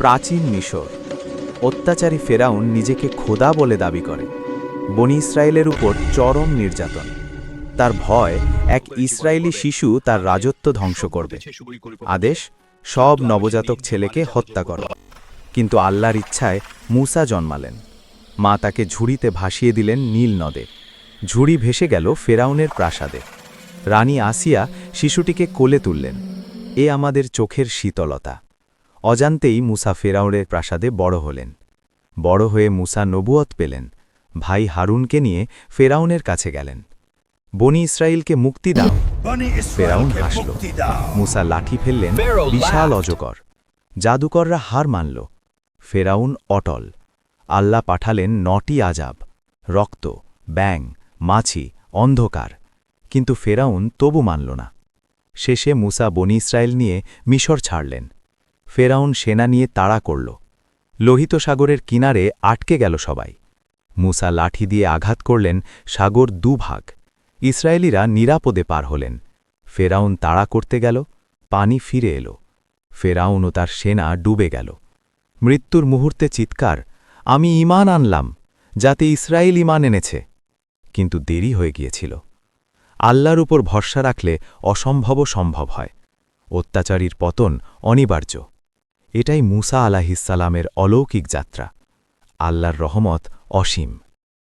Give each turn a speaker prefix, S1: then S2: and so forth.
S1: প্রাচীন মিশর। অত্যাচারী ফেরাউন নিজেকে খোদা বলে দাবি করে। বনি ইসরায়েলের উপর চরম নির্যাতন। তার ভয় এক ইসরায়েলি শিশু তার রাজত্ব ধ্বংস করবে। আদেশ, সব নবজাতক ছেলেকে হত্যা করো। কিন্তু আল্লাহর ইচ্ছায় মূসা জন্মালেন। মা তাকে ঝুড়িতে ভাসিয়ে দিলেন নীল নদে। ঝুড়ি ভেসে গেল ফেরাউনের প্রাসাদে। রানী আসিয়া শিশুটিকে কোলে তুললেন। এ আমাদের চোখের শীতলতা। অজান্তেই মূসা ফেরাউনের প্রাসাদে বড় হলেন। বড় হয়ে মূসা নবুয়ত পেলেন। ভাই হারুনকে নিয়ে ফেরাউনের কাছে গেলেন। বনি ইসরায়েলকে মুক্তি দাও। ফেরাউন হাসল। মূসা লাঠি ফেললেন, বিশাল অজগর। জাদুকররা হার মানল। ফেরাউন অটল। আল্লাহ পাঠালেন ৯টি আযাব, রক্ত, ব্যাং, মাছি, অন্ধকার। কিন্তু ফেরাউন তবু মানল না। শেষে মূসা বনি ইসরায়েল নিয়ে মিশর ছাড়লেন। ফেরাউন সেনা নিয়ে তাড়া করল। লোহিত সাগরের কিনারে আটকে গেল সবাই। মূসা লাঠি দিয়ে আঘাত করলেন, সাগর দুভাগ। ইসরায়েলিরা নিরাপদে পার হলেন। ফেরাউন তাড়া করতে গেল, পানি ফিরে এলো। ফেরাউন ও তার সেনা ডুবে গেল। মৃত্যুর মুহূর্তে চিৎকার, আমি ঈমান আনলাম, যাতে ইসরায়েল ঈমান এনেছে। কিন্তু দেরি হয়ে গিয়েছিল। আল্লাহর উপর ভরসা রাখলে অসম্ভবও সম্ভব হয়। অত্যাচারীর পতন অনিবার্য। এটাই মূসা আলাইহিস সালামের অলৌকিক যাত্রা। আল্লাহর রহমত অসীম।